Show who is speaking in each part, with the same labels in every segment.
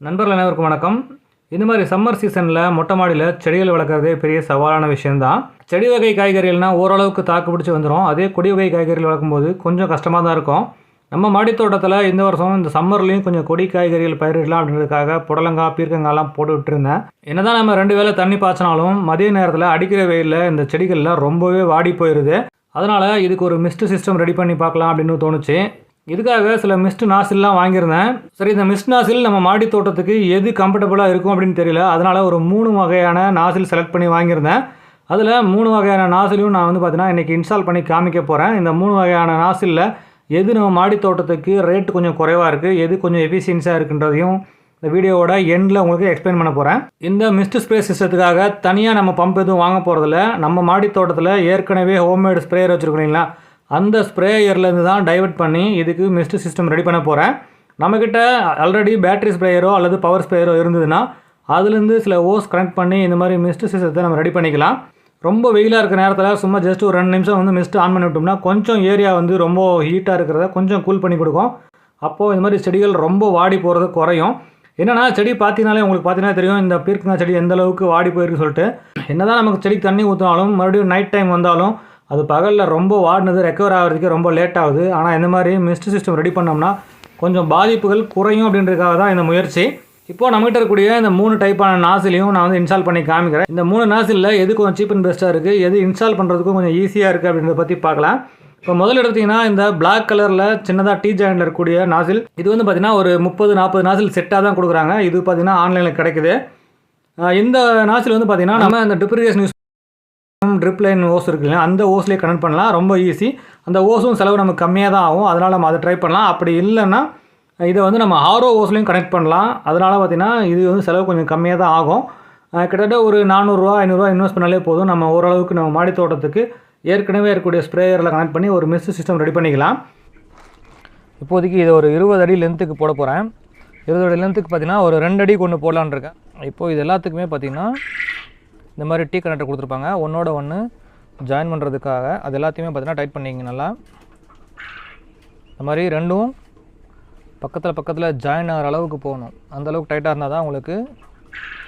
Speaker 1: நண்பர்கள் அனைவருக்கும் வணக்கம். இந்த மாதிரி சம்மர் சீசனில் மொட்டை மாடியில் செடிகள் வளர்க்குறதே பெரிய சவாலான விஷயம்தான். செடி வகை காய்கறிகள்னால் ஓரளவுக்கு தாக்கு பிடிச்சி வந்துடும். அதே கொடி வகை காய்கறிகள் வளர்க்கும்போது கொஞ்சம் கஷ்டமாக தான் இருக்கும். நம்ம மாடி தோட்டத்தில் இந்த வருஷம் இந்த சம்மர்லேயும் கொஞ்சம் கொடி காய்கறிகள் பயிரிடலாம் அப்படின்றதுக்காக புடலங்காய், பீர்க்கங்காய்லாம் போட்டு விட்டுருந்தேன். என்னதான் நம்ம 2 வேளை தண்ணி பாய்ச்சினாலும் மதிய நேரத்தில் அடிக்கிற வெயிலில் இந்த செடிகள்லாம் ரொம்பவே வாடி போயிடுது. அதனால் இதுக்கு ஒரு மிஸ்ட் சிஸ்டம் ரெடி பண்ணி பார்க்கலாம் அப்படின்னு தோணுச்சு. இதுக்காக சில மிஸ்ட் நாசில்லாம் வாங்கியிருந்தேன். சரி, இந்த மிஸ்ட் நாசில் நம்ம மாடி தோட்டத்துக்கு எது கம்ஃபர்டபுளாக இருக்கும் அப்படின்னு தெரியல. அதனால் ஒரு 3 வகையான நாசில் செலக்ட் பண்ணி வாங்கியிருந்தேன். அதில் 3 வகையான நாசிலையும் நான் பார்த்தீங்கன்னா இன்றைக்கி இன்ஸ்டால் பண்ணி காமிக்க போகிறேன். இந்த 3 வகையான நாசிலில் எது நம்ம மாடி தோட்டத்துக்கு ரேட்டு கொஞ்சம் குறைவாக இருக்குது, எது கொஞ்சம் எஃபிஷியன்ஸாக இருக்குன்றதையும் இந்த வீடியோவோட எண்டில் உங்களுக்கு எக்ஸ்பிளைன் பண்ண போகிறேன். இந்த மிஸ்ட் ஸ்ப்ரே சிஸ்டத்துக்காக தனியாக நம்ம பம்ப் எதுவும் வாங்க போகிறதில்ல. நம்ம மாடி தோட்டத்தில் ஏற்கனவே ஹோம்மேடு ஸ்ப்ரேயர் வச்சுருக்கீங்களா, அந்த ஸ்ப்ரேயர்லேருந்து தான் டைவர்ட் பண்ணி இதுக்கு மிஸ்ட் சிஸ்டம் ரெடி பண்ண போகிறேன். நம்மக்கிட்ட ஆல்ரெடி பேட்டரி ஸ்ப்ரேயரோ அல்லது பவர் ஸ்ப்ரேயரோ இருந்ததுன்னா அதுலேருந்து சில ஓஸ் கனெக்ட் பண்ணி இந்த மாதிரி மிஸ்ட் சிஸ்டத்தை நம்ம ரெடி பண்ணிக்கலாம். ரொம்ப வெயிலாக இருக்கிற நேரத்தில் சும்மா ஜஸ்ட் ஒரு 2 நிமிஷம் மிஸ்ட் ஆன் பண்ணி விட்டோம்னா கொஞ்சம் ஏரியா ரொம்ப ஹீட்டாக இருக்கிறத கொஞ்சம் கூல் பண்ணி கொடுக்கும். அப்போது இந்த மாதிரி செடிகள் ரொம்ப வாடி போகிறது குறையும். என்னென்னா செடி பார்த்தீங்கனாலே உங்களுக்கு பார்த்தீங்கன்னா தெரியும் இந்த பீர்க்கங்காய் செடி எந்த அளவுக்கு வாடி போயிருக்குன்னு சொல்லிட்டு. என்ன தான் நமக்கு செடிக்கு தண்ணி ஊற்றினாலும் மறுபடியும் நைட் டைம் வந்தாலும் அது பகலில் ரொம்ப வாடினது ரெக்கவர் ஆகிறதுக்கு ரொம்ப லேட் ஆகுது. ஆனால் இந்த மாதிரி மிஸ்ட் சிஸ்டம் ரெடி பண்ணோம்னா கொஞ்சம் பாதிப்புகள் குறையும் அப்படின்றதுக்காக தான் இந்த முயற்சி. இப்போது நம்மகிட்ட இருக்கக்கூடிய இந்த 3 டைப்பான நாசிலையும் நான் இன்ஸ்டால் பண்ணி காமிக்கிறேன். இந்த 3 நாசிலில் எது கொஞ்சம் சீப் அண்ட் பெஸ்ட்டாக இருக்குது, எது இன்ஸ்டால் பண்ணுறதுக்கும் கொஞ்சம் ஈஸியாக இருக்குது அப்படின்றத பற்றி பார்க்கலாம். இப்போ முதல்ல எடுத்திங்கன்னா இந்த பிளாக் கலரில் சின்னதாக டீ ஜாயிண்டில் இருக்கக்கூடிய நாசில். இது பார்த்திங்கன்னா ஒரு 30-40 நாசில் செட்டாக தான் கொடுக்குறாங்க. இது பார்த்திங்கன்னா ஆன்லைனில் கிடைக்குது. இந்த நாசில் பார்த்திங்கன்னா நம்ம இந்த ட்ரிப்ரிகேஷன் யூஸ் ட்ரிப் லைன் ஓஸ் இருக்குல்ல, அந்த ஓஸ்லேயே கனெக்ட் பண்ணலாம். ரொம்ப ஈஸி. அந்த ஓஸும் செலவு நமக்கு கம்மியாக தான் ஆகும். அதனால் நம்ம அதை ட்ரை பண்ணலாம். அப்படி இல்லைன்னா இதை நம்ம ஆரோ ஓஸ்லேயும் கனெக்ட் பண்ணலாம். அதனால் பார்த்திங்கன்னா இது செலவு கொஞ்சம் கம்மியாக தான் ஆகும். கிட்டத்தட்ட ஒரு 400 500 இன்வெஸ்ட் பண்ணாலே போதும். நம்ம ஓரளவுக்கு நம்ம மாடி தோட்டத்துக்கு ஏற்கனவே இருக்கக்கூடிய ஸ்ப்ரேயரில் கனெக்ட் பண்ணி ஒரு மிஸ்ட் சிஸ்டம் ரெடி பண்ணிக்கலாம். இப்போதைக்கு இதை ஒரு 20 அடி லென்த்துக்கு போட போகிறேன். 20 அடி லென்த்துக்கு பார்த்திங்கன்னா ஒரு 2 அடி கொண்டு போடலான்னு இருக்கேன். இப்போது இது எல்லாத்துக்குமே பார்த்திங்கன்னா இந்த மாதிரி டீ கனெக்டர் கொடுத்துருப்பாங்க. ஒன்றோட ஒன்று ஜாயின் பண்ணுறதுக்காக. அது எல்லாத்தையுமே பார்த்திங்கன்னா டைட் பண்ணிங்க நல்லா. இந்த மாதிரி ரெண்டும் பக்கத்தில் ஜாயின் ஆகிற அளவுக்கு போகணும். அந்தளவுக்கு டைட்டாக இருந்தால் தான் உங்களுக்கு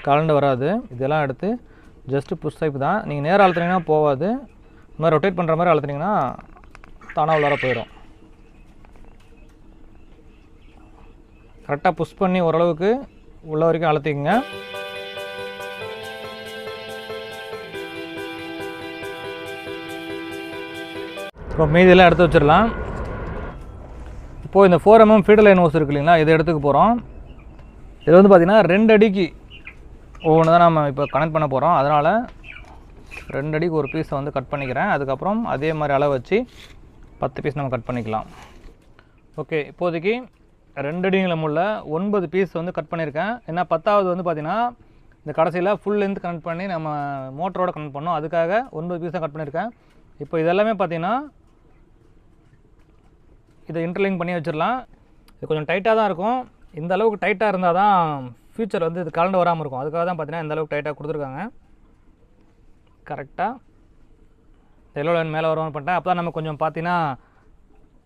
Speaker 1: கலண்டு வராது. இதெல்லாம் எடுத்து ஜஸ்ட்டு புஷ் டைப் தான். நீங்கள் நேராக அழுத்துனீங்கன்னா போகாது. இந்த மாதிரி ரொட்டேட் பண்ணுற மாதிரி அழுத்துனீங்கன்னா தானாக உள்ளார போயிடும். கரெக்டாக புஷ் பண்ணி ஓரளவுக்கு உள்ள வரைக்கும் அழுத்திக்கங்க. இப்போ மீதியெல்லாம் எடுத்து வச்சிடலாம். இப்போது இந்த 4 mm ஃபீடர் லைன் ஓஸ் இருக்கு இல்லைங்களா, இதை எடுத்துக்க போகிறோம். இது பார்த்திங்கன்னா 2 அடிக்கு ஒவ்வொன்று தான் நம்ம இப்போ கனெக்ட் பண்ண போகிறோம். அதனால் 2 அடிக்கு ஒரு பீஸை கட் பண்ணிக்கிறேன். அதுக்கப்புறம் அதே மாதிரி அளவு வச்சு 10 பீஸ் நம்ம கட் பண்ணிக்கலாம். ஓகே, இப்போதைக்கு 2 அடி நீளமுள்ள 9 பீஸ் கட் பண்ணியிருக்கேன். ஏன்னா 10வது பார்த்திங்கன்னா இந்த கடைசியில் ஃபுல் லென்த் கனெக்ட் பண்ணி நம்ம மோட்டரோட கனெக்ட் பண்ணோம். அதுக்காக 9 பீஸ் தான் கட் பண்ணியிருக்கேன். இப்போ இதெல்லாமே பார்த்திங்கன்னா இதை இன்டர்லிங்க் பண்ணி வச்சிடலாம். இது கொஞ்சம் டைட்டாக தான் இருக்கும். இந்த அளவுக்கு டைட்டாக இருந்தால் தான் ஃபியூச்சர் இது கலண்டு வராமல் இருக்கும். அதுக்காக தான் பார்த்திங்கன்னா இந்த அளவுக்கு டைட்டாக கொடுத்துருக்காங்க. கரெக்டாக எல்லோ லைன் மேலே வருவான்னு பண்ணிட்டேன். அப்போ தான் நம்ம கொஞ்சம் பார்த்திங்கன்னா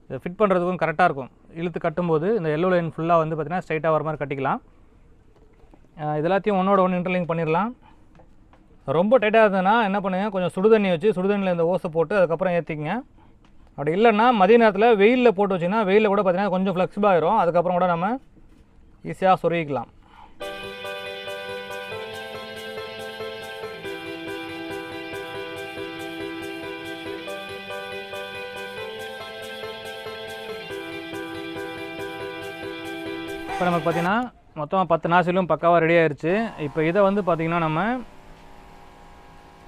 Speaker 1: இதை ஃபிட் பண்ணுறதுக்கும் கரெக்டாக இருக்கும். இழுத்து கட்டும்போது இந்த எல்லோ லைன் ஃபுல்லாக பார்த்திங்கன்னா ஸ்ட்ரைட்டாக வர மாதிரி கட்டிக்கலாம். இது எல்லாத்தையும் ஒன்றோட ஒன்று இன்டர்லிங்க் பண்ணிடலாம். ரொம்ப டைட்டாக இருந்ததுன்னா என்ன பண்ணுங்க, கொஞ்சம் சுடுதண்ணி வச்சு சுடுதண்ணியில் இந்த ஓஸை போட்டு அதுக்கப்புறம் ஏற்றிக்கங்க. அப்படி இல்லைன்னா மதிய நேரத்தில் வெயிலில் போட்டு வச்சிங்கன்னா வெயிலில் கூட பார்த்திங்கன்னா கொஞ்சம் ஃப்ளெக்சிபிள் ஆகிரும். அதுக்கப்புறம் கூட நம்ம ஈஸியாக சொருகிக்கலாம். இப்போ நமக்கு பார்த்திங்கன்னா மொத்தம் 10 நாசிலும் பக்காவாக ரெடி ஆயிடுச்சு. இப்போ இதை பார்த்திங்கன்னா நம்ம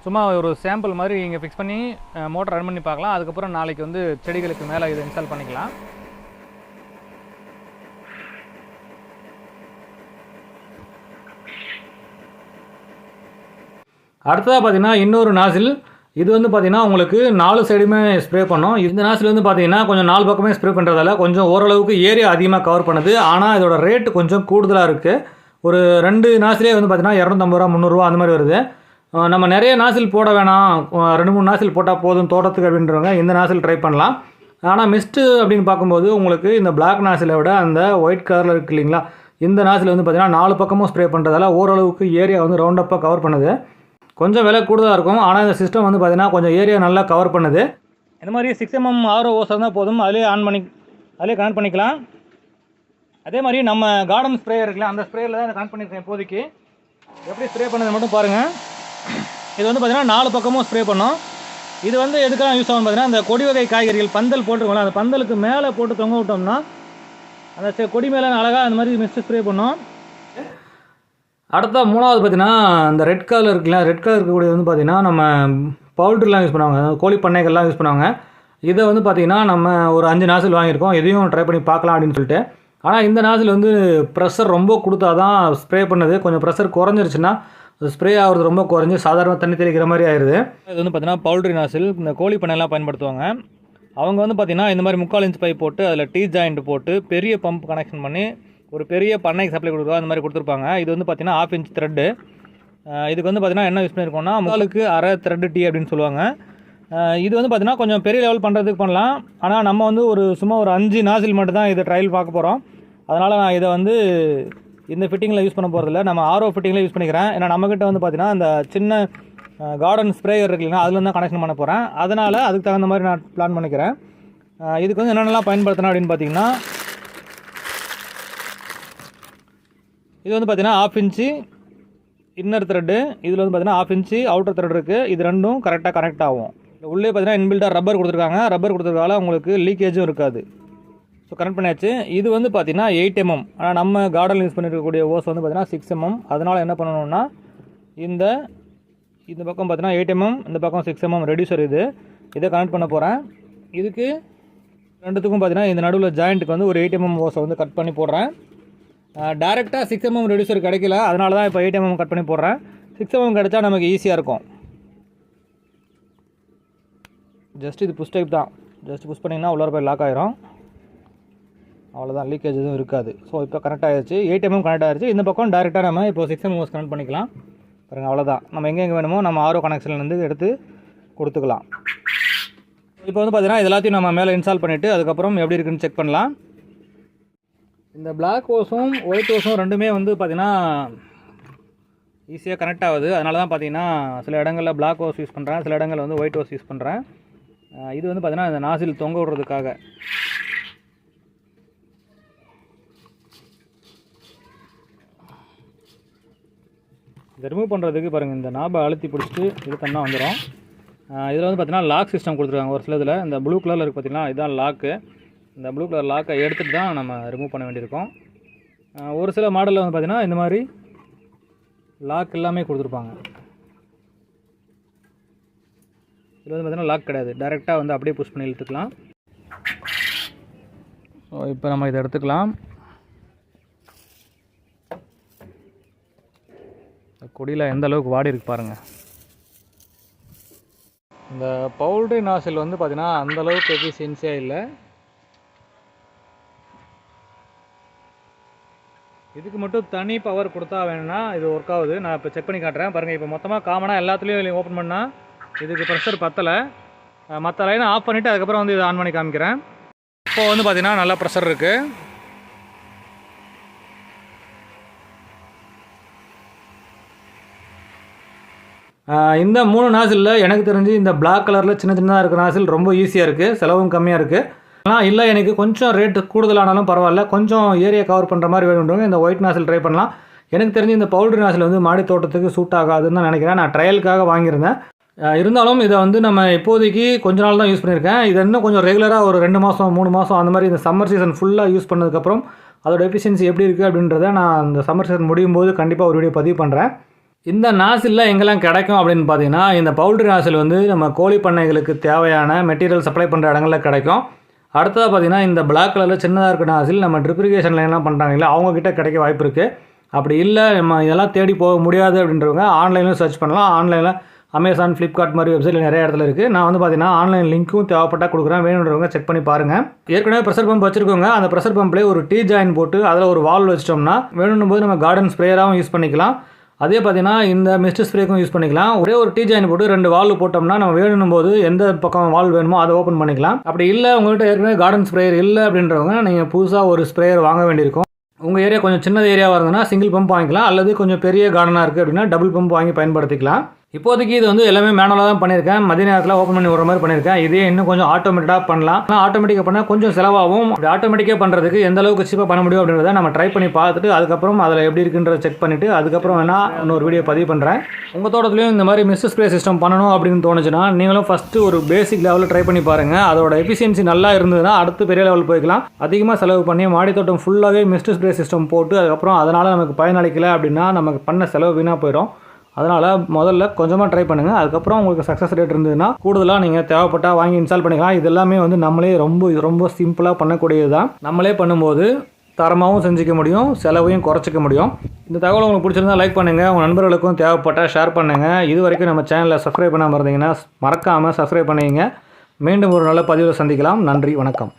Speaker 1: சும்மா ஒரு சாம்பிள் மாதிரி இங்கே ஃபிக்ஸ் பண்ணி மோட்டர் ரன் பண்ணி பார்க்கலாம். அதுக்கப்புறம் நாளைக்கு செடிகளுக்கு மேலே இதை இன்ஸ்டால் பண்ணிக்கலாம். அடுத்ததாக பார்த்திங்கன்னா இன்னொரு நாசில். இது பார்த்திங்கன்னா உங்களுக்கு 4 சைடுமே ஸ்ப்ரே பண்ணோம். இந்த நாசில் பார்த்திங்கன்னா கொஞ்சம் 4 பக்கமே ஸ்ப்ரே பண்ணுறதால கொஞ்சம் ஓரளவுக்கு ஏரியா அதிகமாக கவர் பண்ணுது. ஆனால் இதோட ரேட்டு கொஞ்சம் கூடுதலாக இருக்குது. ஒரு 2 நாசிலே பார்த்திங்கன்னா 250 ரூபா 300 ரூபா அந்த மாதிரி வருது. நம்ம நிறைய நாசில் போட வேணாம், 2-3 நாசில் போட்டால் போதும் தோட்டத்துக்கு அப்படின்றவங்க இந்த நாசில் ட்ரை பண்ணலாம். ஆனால் மிஸ்ட்டு அப்படின்னு பார்க்கும்போது உங்களுக்கு இந்த பிளாக் நாசிலை விட அந்த ஒயிட் கலரில் இருக்குது இல்லைங்களா, இந்த நாசில் வந்து பார்த்திங்கன்னா 4 பக்கமும் ஸ்ப்ரே பண்ணுறதால ஓரளவுக்கு ஏரியா வந்து ரவுண்டப்பாக கவர் பண்ணுது. கொஞ்சம் விலை கூடுதலாக இருக்கும், ஆனால் இந்த சிஸ்டம் வந்து பார்த்திங்கன்னா கொஞ்சம் ஏரியா நல்லா கவர் பண்ணுது. இந்த மாதிரி 6mm ஆரோ ஓஸ் இருந்தால் போதும், அதிலே கனெக்ட் பண்ணிக்கலாம். அதே மாதிரி நம்ம கார்டன் ஸ்ப்ரேயர் இருக்குல்ல, அந்த ஸ்ப்ரேயரில் தான் கனெக்ட் பண்ணியிருக்கேன் இப்போதைக்கு. எப்படி ஸ்ப்ரே பண்ணது மட்டும் பாருங்கள். இது வந்து பார்த்திங்கன்னா 4 பக்கமும் ஸ்ப்ரே பண்ணோம். இது வந்து எதுக்காக யூஸ் ஆகும் பார்த்தீங்கன்னா, அந்த கொடி வகை காய்கறிகள் பந்தல் போட்டுருக்கோம்ல, அந்த பந்தலுக்கு மேலே போட்டு தொங்க விட்டோம்னா அந்த கொடி மேலே அழகாக அந்த மாதிரி மிஸ்ட் ஸ்ப்ரே பண்ணோம். அடுத்த 3வது பார்த்தீங்கன்னா இந்த ரெட் கலர் இருக்குல்ல, ரெட் கலர் இருக்கக்கூடியது வந்து பார்த்திங்கன்னா நம்ம பவுல்ட்ரிலாம் யூஸ் பண்ணுவாங்க, கோழி பண்ணைகள்லாம் யூஸ் பண்ணுவாங்க. இதை வந்து பார்த்திங்கன்னா நம்ம ஒரு 5 நாசில் வாங்கியிருக்கோம், எதையும் ட்ரை பண்ணி பார்க்கலாம் அப்படின்னு சொல்லிட்டு. ஆனால் இந்த நாசில் வந்து ப்ரெஷர் ரொம்ப கொடுத்தா தான் ஸ்ப்ரே பண்ணுது. கொஞ்சம் ப்ரெஷர் குறைஞ்சிருச்சுன்னா ஸ்ப்ரே ஆகிறது ரொம்ப குறைஞ்சி சாதாரண தண்ணி தெளிக்கிற மாதிரி ஆயிடுது. இது வந்து பார்த்திங்கன்னா பவுல்ட்ரி நாசில் இந்த கோழி பண்ணையெல்லாம் பயன்படுத்துவாங்க. அவங்க வந்து பார்த்திங்கன்னா இந்த மாதிரி 3/4 இன்ச் பைப் போட்டு அதில் டீ ஜாயிண்ட் போட்டு பெரிய பம்ப் கனெக்ஷன் பண்ணி ஒரு பெரிய பண்ணைக்கு சப்ளை கொடுக்குறோம், அந்த மாதிரி கொடுத்துருப்பாங்க. இது வந்து பார்த்திங்கன்னா 1/2 இன்ச் த்ரெட்டு. இதுக்கு வந்து பார்த்திங்கன்னா என்ன யூஸ் பண்ணியிருக்கோம்னா 3/4 அரை த்ரெட்டு டீ அப்படின்னு சொல்லுவாங்க. இது வந்து பார்த்திங்கன்னா கொஞ்சம் பெரிய லெவல் பண்ணுறதுக்கு பண்ணலாம். ஆனால் நம்ம வந்து சும்மா ஒரு 5 நாசில் மட்டும் தான் இதை ட்ரையல் பார்க்க போகிறோம். அதனால் நான் இதை வந்து இந்த ஃபிட்டிங்கில் யூஸ் பண்ண போகிறதில்ல, நம்ம ஆரோ ஃபிட்டிங்கில் யூஸ் பண்ணிக்கிறேன். ஏன்னா நம்மக்கிட்ட வந்து பார்த்திங்கன்னா அந்த சின்ன கார்டன் ஸ்ப்ரேயர் இருக்குல்லைன்னா அதில் தான் கனெக்ஷன் பண்ண போகிறேன். அதனால் அதுக்கு தகுந்த மாதிரி நான் பிளான் பண்ணிக்கிறேன். இதுக்கு வந்து என்னென்னலாம் பயன்படுத்தினா அப்படின்னு பார்த்திங்கன்னா, இது வந்து பார்த்திங்கன்னா 1/2 இன்ச்சு இன்னர் த்ரெட்டு, இதில் வந்து பார்த்திங்கன்னா 1/2 இன்ச்சு அவுட்டர் த்ரெட் இருக்குது. இது ரெண்டும் கரெக்டாக கனெக்ட் ஆகும். உள்ளே பார்த்திங்கன்னா இன்பில்டாக ரப்பர் கொடுத்துருக்காங்க. ரப்பர் கொடுத்துருக்கால உங்களுக்கு லீக்கேஜும் இருக்காது. ஸோ கனெக்ட் பண்ணியாச்சு. இது வந்து பார்த்திங்கன்னா 8mm. ஆனால் நம்ம கார்டனில் யூஸ் பண்ணியிருக்கக்கூடிய ஓஸ் வந்து பார்த்திங்கன்னா 6mm. அதனால் என்ன பண்ணணும்னா இந்த பக்கம் பார்த்திங்கன்னா 8mm, இந்த பக்கம் 6mm ரெடியூசர் இதை கனெக்ட் பண்ண போகிறேன். இதுக்கு ரெண்டுத்துக்கும் பார்த்திங்கன்னா இந்த நடுவில் ஜாயிண்ட்டுக்கு வந்து ஒரு 8mm ஓஸை வந்து கட் பண்ணி போடுறேன். டேரெக்டாக 6mm ரெடியூசர் கிடைக்கல, அதனால தான் இப்போ 8mm கட் பண்ணி போடுறேன். 6mm கிடைச்சா நமக்கு ஈஸியாக இருக்கும். ஜஸ்ட் இது புஷ் டைப் தான், ஜஸ்ட் புஷ் பண்ணிங்கன்னா உள்ளார போய் லாக் ஆகிரும். அவ்வளோதான், லீக்கேஜ் எதுவும் இருக்காது. ஸோ இப்போ கனெக்ட் ஆகிடுச்சு, 8mm கனெக்ட் ஆகிடுச்சு. இந்த பக்கம் டேரெக்டாக நம்ம இப்போ 6mm ஓஸ் கனெக்ட் பண்ணிக்கலாம். பாருங்கள், அவ்வளோதான். நம்ம எங்கெங்கே வேணுமோ நம்ம ஆரோ கனெக்ஷன்லேருந்து எடுத்து கொடுத்துக்கலாம். இப்போ வந்து பார்த்திங்கன்னா இது எல்லாத்தையும் நம்ம மேலே இன்ஸ்டால் பண்ணிவிட்டு அதுக்கப்புறம் எப்படி இருக்குன்னு செக் பண்ணலாம். இந்த பிளாக் ஓஸும் ஒயிட் ஓஸும் ரெண்டுமே வந்து பார்த்திங்கன்னா ஈஸியாக கனெக்ட் ஆகுது. அதனால தான் பார்த்திங்கன்னா சில இடங்களில் பிளாக் ஓஸ் யூஸ் பண்ணுறேன், சில இடங்களில் வந்து ஒயிட் ஓஸ் யூஸ் பண்ணுறேன். இது வந்து பார்த்திங்கன்னா இந்த நாசில் தொங்க விடுறதுக்காக. இதை ரிமூவ் பண்ணுறதுக்கு பாருங்கள், இந்த நாபை அழுத்தி பிடிச்சிட்டு இது பண்ணால் வந்துடும். இதில் வந்து பார்த்திங்கன்னா லாக் சிஸ்டம் கொடுத்துருக்காங்க ஒரு சில இதில். இந்த ப்ளூ கலரில் இருக்குது பார்த்திங்கன்னா, இதுதான் லாக்கு. இந்த ப்ளூ கலர் லாக்கை எடுத்துகிட்டு தான் நம்ம ரிமூவ் பண்ண வேண்டியிருக்கோம். ஒரு சில மாடலில் வந்து பார்த்திங்கன்னா இந்த மாதிரி லாக் எல்லாமே கொடுத்துருப்பாங்க. இதில் வந்து பார்த்திங்கன்னா லாக் கிடையாது, டைரெக்டாக வந்து அப்படியே புஷ் பண்ணி இழுத்துக்கலாம். ஸோ இப்போ நம்ம இதை எடுத்துக்கலாம். கொடியில் எந்த அளவுக்கு வாடி இருக்கு பாருங்கள். இந்த பவுல்ட்ரி நாசில் வந்து பார்த்திங்கன்னா அந்தளவுக்கு எஃபிஷியன்சியாக இல்லை. இதுக்கு மட்டும் தனி பவர் கொடுத்தா வேணும்னா இது ஒர்க் ஆகுது. நான் இப்போ செக் பண்ணி காட்டுறேன் பாருங்கள். இப்போ மொத்தமாக காமனாக எல்லாத்துலேயும் ஓப்பன் பண்ணால் இதுக்கு ப்ரெஷர் பத்தலை. மற்ற லைனை ஆஃப் பண்ணிவிட்டு அதுக்கப்புறம் வந்து இதை ஆன் பண்ணி காமிக்கிறேன். இப்போ வந்து பார்த்திங்கன்னா நல்லா ப்ரெஷர் இருக்குது. இந்த 3 நாசிலில் எனக்கு தெரிஞ்சு இந்த பிளாக் கலரில் சின்ன சின்னதாக இருக்கிற நாசில் ரொம்ப ஈஸியாக இருக்குது, செலவும் கம்மியாக இருக்குது. ஆனால் இல்லை எனக்கு கொஞ்சம் ரேட்டு கூடுதலானாலும் பரவாயில்ல, கொஞ்சம் ஏரியா கவர் பண்ணுற மாதிரி வேணுன்றவங்க இந்த ஒயிட் நாசில் ட்ரை பண்ணலாம். எனக்கு தெரிஞ்சு இந்த பவுல்ட்ரி நாசில் வந்து மாடி தோட்டத்துக்கு சூட் ஆகாதுன்னு தான் நினைக்கிறேன். நான் ட்ரையலுக்காக வாங்கியிருந்தேன். இருந்தாலும் இதை வந்து நம்ம இப்போதைக்கு கொஞ்ச நாள் தான் யூஸ் பண்ணியிருக்கேன். இதை இன்னும் கொஞ்சம் ரெகுலராக ஒரு 2 மாதம் 3 மாதம் அந்த மாதிரி இந்த சம்மர் சீசன் ஃபுல்லாக யூஸ் பண்ணதுக்கப்புறம் அதோட எஃபிஷியன்சி எப்படி இருக்குது அப்படின்றத நான் இந்த சம்மர் சீசன் முடியும் போது கண்டிப்பாக ஒரு வீடியோ பதிவு பண்ணுறேன். இந்த நாசிலில் எங்கெல்லாம் கிடைக்கும் அப்படின்னு பார்த்தீங்கன்னா, இந்த பவுல்ட்ரி நாசில் வந்து நம்ம கோழி பண்ணைகளுக்கு தேவையான மெட்டீரியல் சப்ளை பண்ணுற இடங்களில் கிடைக்கும். அடுத்ததாக பார்த்தீங்கன்னா இந்த பிளாக் கலரில் சின்னதாக இருக்கிற நாசில் நம்ம ட்ரிப் இரிகேஷன் லைன்லாம் பண்ணுறாங்களா அவங்கக்கிட்ட கிடைக்க வாய்ப்பு இருக்குது. அப்படி இல்லை நம்ம இதெல்லாம் தேடி போக முடியாது அப்படின்றவங்க ஆன்லைனில் சர்ச் பண்ணலாம். ஆன்லைனில் அமேசான், ஃப்ளிப்கார்ட் மாதிரி வெப்சைட்டில் நிறைய இடத்துல இருக்குது. நான் வந்து பார்த்தீங்கன்னா ஆன்லைன் லிங்க்கும் தேவைப்பட்டால் கொடுக்குறேன், வேணுன்றவங்க செக் பண்ணி பாருங்கள். ஏற்கனவே ப்ரெஷர் பம்ப் வச்சுருக்கோங்க. அந்த ப்ரெஷர் பம்ப்லேயே ஒரு டீ ஜாயின் போட்டு அதில் ஒரு வால்வ் வச்சிட்டோம்னா வேணும்னும் போது நம்ம கார்டன் ஸ்ப்ரேயராகவும் யூஸ் பண்ணிக்கலாம். அதே பார்த்தீங்கன்னா இந்த மிஸ்ட் ஸ்ப்ரேக்கும் யூஸ் பண்ணிக்கலாம். ஒரே ஒரு டீ ஜாயின் போட்டு 2 வால்வ் போட்டோம்னா நம்ம வேணும் போது எந்த பக்கம் வால்வ் வேணுமோ அதை ஓப்பன் பண்ணிக்கலாம். அப்படி இல்லை உங்கள்கிட்ட ஏற்கனவே கார்டன் ஸ்ப்ரேயர் இல்லை அப்படின்றவங்க நீங்கள் புதுசாக ஒரு ஸ்ப்ரேயர் வாங்க வேண்டியிருக்கும். உங்கள் ஏரியா கொஞ்சம் சின்ன ஏரியாவாக இருந்ததுன்னா சிங்கிள் பம்ப் வாங்கிக்கலாம், அல்லது கொஞ்சம் பெரிய கார்டனாக இருக்குது அப்படின்னா டபுள் பம்ப் வாங்கி பயன்படுத்திக்கலாம். இப்போதைக்கு இது வந்து எல்லாமே மேனுவலாக தான் பண்ணியிருக்கேன். மதிய நேரத்தில் ஓப்பன் பண்ணி விடுற மாதிரி பண்ணியிருக்கேன். இதே இன்னும் கொஞ்சம் ஆட்டோமேட்டிக்காக பண்ணலாம். ஆனால் ஆட்டோமேட்டிக்காக பண்ணால் கொஞ்சம் செலவாகும். அப்படி ஆட்டோமேட்டிக்காக பண்ணுறதுக்கு எந்த அளவுக்கு சீப்பாக பண்ண முடியும் அப்படின்றத நம்ம ட்ரை பண்ணி பார்த்துட்டு அதுக்கப்புறம் அதில் எப்படி இருக்குன்றத செக் பண்ணிவிட்டு அதுக்கப்புறம் வேணால் இன்னொரு வீடியோ பதிவு பண்ணுறேன். உங்கள் தோட்டத்துலையும் இந்த மாதிரி மிஸ்ட் ஸ்ப்ரே சிஸ்டம் பண்ணணும் அப்படின்னு தோணுச்சுன்னா நீங்களும் ஃபஸ்ட்டு ஒரு பேசிக் லெவலில் ட்ரை பண்ணி பாருங்கள். அதோட எஃபிஷியன்சி நல்லா இருந்ததுன்னா அடுத்து பெரிய லெவல் போய்க்கலாம். அதிகமாக செலவு பண்ணி மாடி தோட்டம் ஃபுல்லாகவே மிஸ்ட் ஸ்ப்ரே சிஸ்டம் போட்டு அதுக்கப்புறம் அதனால் நமக்கு பயனளிக்கலை அப்படின்னா நமக்கு பண்ண செலவு வீணாக போயிடும். அதனால் முதல்ல கொஞ்சமாக ட்ரை பண்ணுங்கள். அதுக்கப்புறம் உங்களுக்கு சக்ஸஸ் ரேட் இருந்ததுன்னா கூடுதலாக நீங்கள் தேவைப்பட்டால் வாங்கி இன்ஸ்டால் பண்ணிக்கலாம். இது எல்லாமே வந்து நம்மளே ரொம்ப சிம்பிளாக பண்ணக்கூடியது தான். நம்மளே பண்ணும்போது தரமாகவும் செஞ்சுக்க முடியும், செலவையும் குறைச்சிக்க முடியும். இந்த தகவல் உங்களுக்கு பிடிச்சிருந்தா லைக் பண்ணுங்கள், உங்கள் நண்பர்களுக்கும் தேவைப்பட்டால் ஷேர் பண்ணுங்கள். இது வரைக்கும் நம்ம சேனலை சப்ஸ்கிரைப் பண்ணாமல் இருந்தீங்கன்னா மறக்காமல் சப்ஸ்கிரைப் பண்ணிங்க. மீண்டும் ஒரு நல்ல பதிவில் சந்திக்கலாம். நன்றி, வணக்கம்.